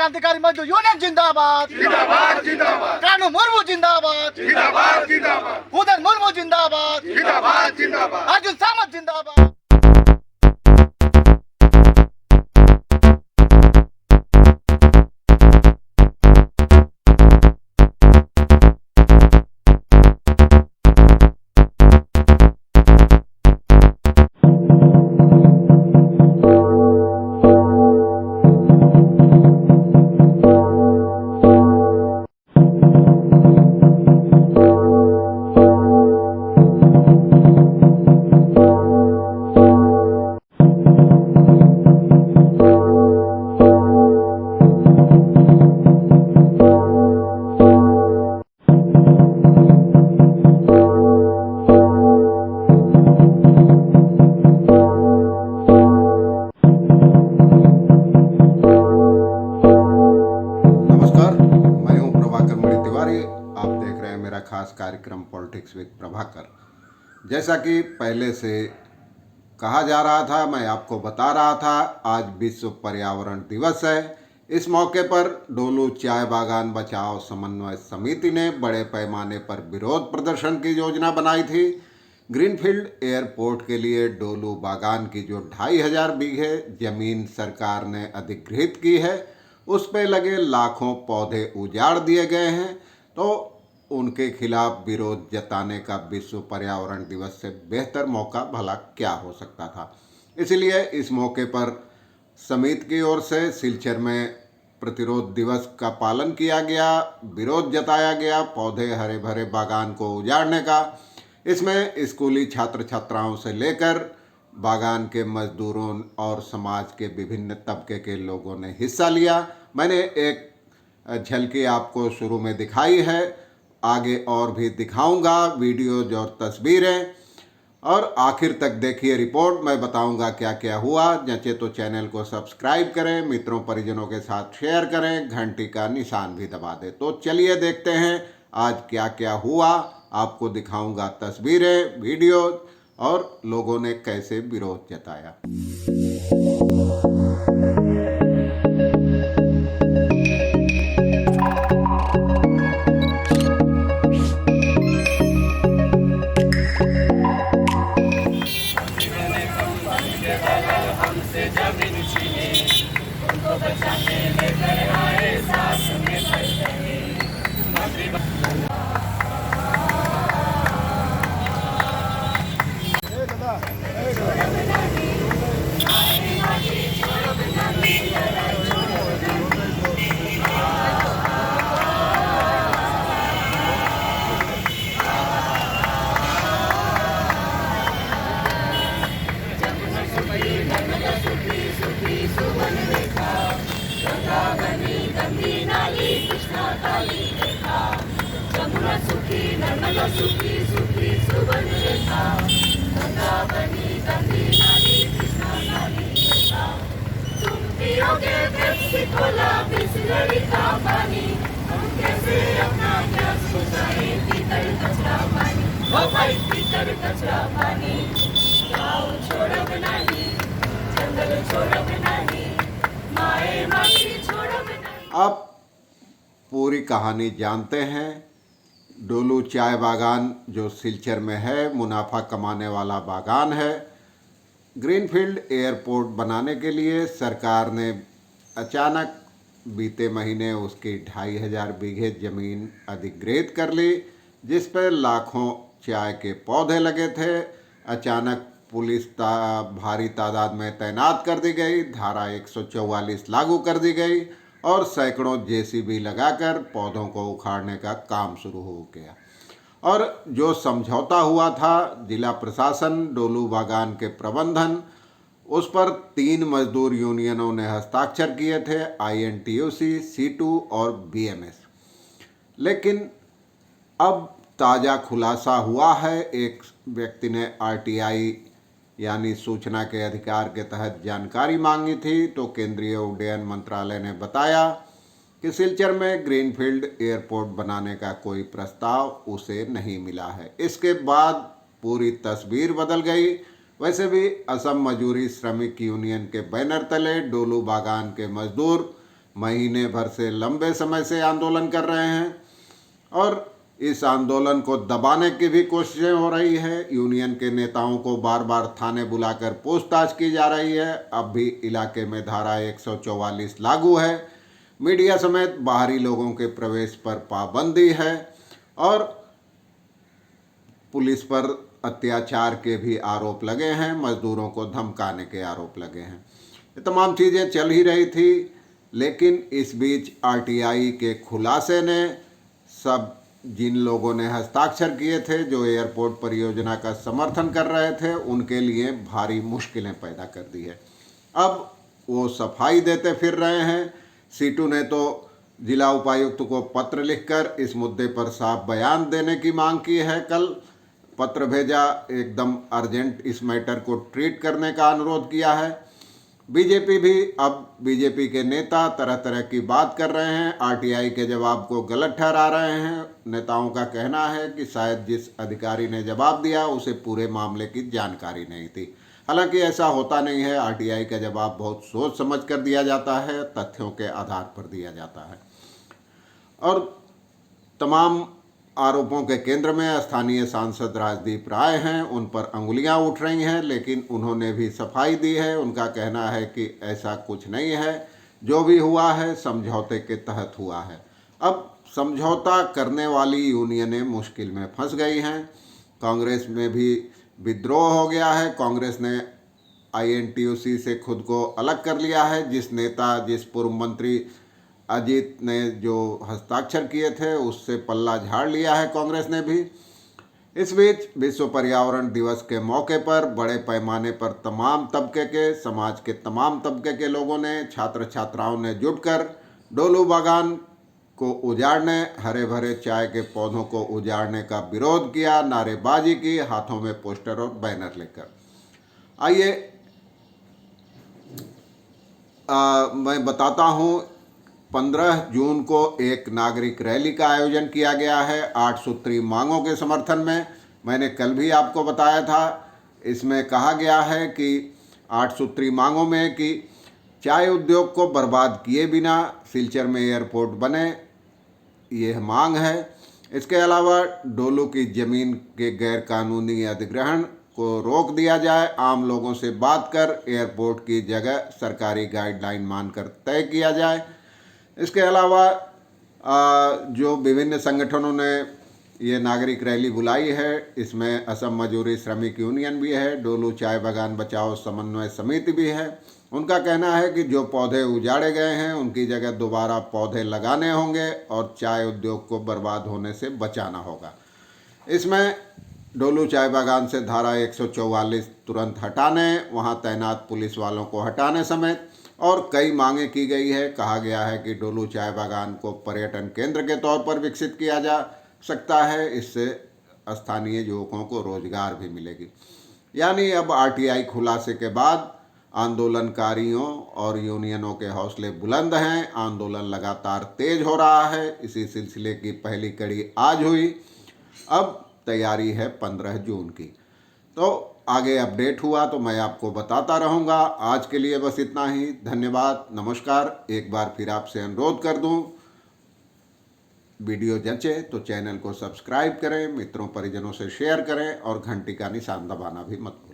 क्रांतिकारी मजदूर यूनियन जिंदाबाद जिंदाबाद जिंदाबाद कानू मुर्मू जिंदाबाद जिंदाबाद जिंदाबाद उदयन मुर्मू जिंदाबाद जिंदाबाद जिंदाबाद अर्जुन सामंत जिंदाबाद। खास कार्यक्रम पॉलिटिक्स विद प्रभाकर। जैसा कि पहले से कहा जा रहा था, मैं आपको बता रहा था, आज विश्व पर्यावरण दिवस है। इस मौके पर डोलू चाय बागान बचाओ समन्वय समिति ने बड़े पैमाने पर विरोध प्रदर्शन की योजना बनाई थी। ग्रीनफील्ड एयरपोर्ट के लिए डोलू बागान की जो 2500 बीघे जमीन सरकार ने अधिग्रहित की है, उस पर लगे लाखों पौधे उजाड़ दिए गए हैं। तो उनके खिलाफ विरोध जताने का विश्व पर्यावरण दिवस से बेहतर मौका भला क्या हो सकता था। इसलिए इस मौके पर समिति की ओर से सिलचर में प्रतिरोध दिवस का पालन किया गया, विरोध जताया गया पौधे हरे भरे बागान को उजाड़ने का। इसमें स्कूली छात्र छात्राओं से लेकर बागान के मजदूरों और समाज के विभिन्न तबके के लोगों ने हिस्सा लिया। मैंने एक झलकी आपको शुरू में दिखाई है, आगे और भी दिखाऊंगा वीडियोज और तस्वीरें, और आखिर तक देखिए रिपोर्ट। मैं बताऊंगा क्या क्या हुआ। जैसे तो चैनल को सब्सक्राइब करें, मित्रों परिजनों के साथ शेयर करें, घंटी का निशान भी दबा दें। तो चलिए देखते हैं आज क्या क्या हुआ। आपको दिखाऊंगा तस्वीरें, वीडियो और लोगों ने कैसे विरोध जताया। अब पूरी कहानी जानते हैं। डोलू चाय बागान जो सिलचर में है, मुनाफा कमाने वाला बागान है। ग्रीनफील्ड एयरपोर्ट बनाने के लिए सरकार ने अचानक बीते महीने उसकी 2500 बीघे ज़मीन अधिग्रहित कर ली, जिस पर लाखों चाय के पौधे लगे थे। अचानक पुलिस भारी तादाद में तैनात कर दी गई, धारा 144 लागू कर दी गई और सैकड़ों जेसीबी लगाकर पौधों को उखाड़ने का काम शुरू हो गया। और जो समझौता हुआ था जिला प्रशासन, डोलू बागान के प्रबंधन, उस पर 3 मजदूर यूनियनों ने हस्ताक्षर किए थे, INTUC, C2 और BMS। लेकिन अब ताज़ा खुलासा हुआ है। एक व्यक्ति ने RTI यानी सूचना के अधिकार के तहत जानकारी मांगी थी, तो केंद्रीय उड्डयन मंत्रालय ने बताया कि सिलचर में ग्रीनफील्ड एयरपोर्ट बनाने का कोई प्रस्ताव उसे नहीं मिला है। इसके बाद पूरी तस्वीर बदल गई। वैसे भी असम मजदूरी श्रमिक यूनियन के बैनर तले डोलू बागान के मजदूर महीने भर से लंबे समय से आंदोलन कर रहे हैं और इस आंदोलन को दबाने की भी कोशिशें हो रही है। यूनियन के नेताओं को बार बार थाने बुलाकर पूछताछ की जा रही है। अब भी इलाके में धारा 144 लागू है। मीडिया समेत बाहरी लोगों के प्रवेश पर पाबंदी है और पुलिस पर अत्याचार के भी आरोप लगे हैं, मजदूरों को धमकाने के आरोप लगे हैं। ये तमाम चीज़ें चल ही रही थी, लेकिन इस बीच आरटीआई के खुलासे ने सब जिन लोगों ने हस्ताक्षर किए थे, जो एयरपोर्ट परियोजना का समर्थन कर रहे थे, उनके लिए भारी मुश्किलें पैदा कर दी है। अब वो सफाई देते फिर रहे हैं। सीटू ने तो जिला उपायुक्त को पत्र लिखकर इस मुद्दे पर साफ बयान देने की मांग की है। कल पत्र भेजा, एकदम अर्जेंट इस मैटर को ट्रीट करने का अनुरोध किया है। बीजेपी भी, अब बीजेपी के नेता तरह तरह की बात कर रहे हैं, आरटीआई के जवाब को गलत ठहरा रहे हैं। नेताओं का कहना है कि शायद जिस अधिकारी ने जवाब दिया उसे पूरे मामले की जानकारी नहीं थी। हालांकि ऐसा होता नहीं है। आरटीआई का जवाब बहुत सोच समझ कर दिया जाता है, तथ्यों के आधार पर दिया जाता है। और तमाम आरोपों के केंद्र में स्थानीय सांसद राजदीप राय हैं। उन पर अंगुलियां उठ रही हैं, लेकिन उन्होंने भी सफाई दी है। उनका कहना है कि ऐसा कुछ नहीं है, जो भी हुआ है समझौते के तहत हुआ है। अब समझौता करने वाली यूनियनें मुश्किल में फंस गई हैं। कांग्रेस में भी विद्रोह हो गया है। कांग्रेस ने आईएनटीयूसी से खुद को अलग कर लिया है। जिस पूर्व मंत्री अजीत ने जो हस्ताक्षर किए थे, उससे पल्ला झाड़ लिया है कांग्रेस ने भी। इस बीच विश्व पर्यावरण दिवस के मौके पर बड़े पैमाने पर तमाम तबके के, समाज के तमाम तबके के लोगों ने, छात्र छात्राओं ने जुटकर डोलू बागान को उजाड़ने, हरे भरे चाय के पौधों को उजाड़ने का विरोध किया, नारेबाजी की, हाथों में पोस्टर और बैनर लेकर। आइए मैं बताता हूँ। 15 जून को एक नागरिक रैली का आयोजन किया गया है 8 सूत्री मांगों के समर्थन में। मैंने कल भी आपको बताया था। इसमें कहा गया है कि 8 सूत्री मांगों में कि चाय उद्योग को बर्बाद किए बिना सिलचर में एयरपोर्ट बने, यह मांग है। इसके अलावा डोलू की ज़मीन के गैर कानूनी अधिग्रहण को रोक दिया जाए, आम लोगों से बात कर एयरपोर्ट की जगह सरकारी गाइडलाइन मानकर तय किया जाए। इसके अलावा जो विभिन्न संगठनों ने ये नागरिक रैली बुलाई है, इसमें असम मजदूरी श्रमिक यूनियन भी है, डोलू चाय बागान बचाओ समन्वय समिति भी है। उनका कहना है कि जो पौधे उजाड़े गए हैं उनकी जगह दोबारा पौधे लगाने होंगे और चाय उद्योग को बर्बाद होने से बचाना होगा। इसमें डोलू चाय बागान से धारा 144 तुरंत हटाने, वहां तैनात पुलिस वालों को हटाने समेत और कई मांगे की गई है। कहा गया है कि डोलू चाय बागान को पर्यटन केंद्र के तौर पर विकसित किया जा सकता है। इससे स्थानीय युवकों को रोजगार भी मिलेगी। यानी अब आरटीआई खुलासे के बाद आंदोलनकारियों और यूनियनों के हौसले बुलंद हैं। आंदोलन लगातार तेज हो रहा है। इसी सिलसिले की पहली कड़ी आज हुई। अब तैयारी है 15 जून की। तो आगे अपडेट हुआ तो मैं आपको बताता रहूँगा। आज के लिए बस इतना ही। धन्यवाद, नमस्कार। एक बार फिर आपसे अनुरोध कर दूँ, वीडियो जचे तो चैनल को सब्सक्राइब करें, मित्रों परिजनों से शेयर करें और घंटी का निशान दबाना भी मत भूलें।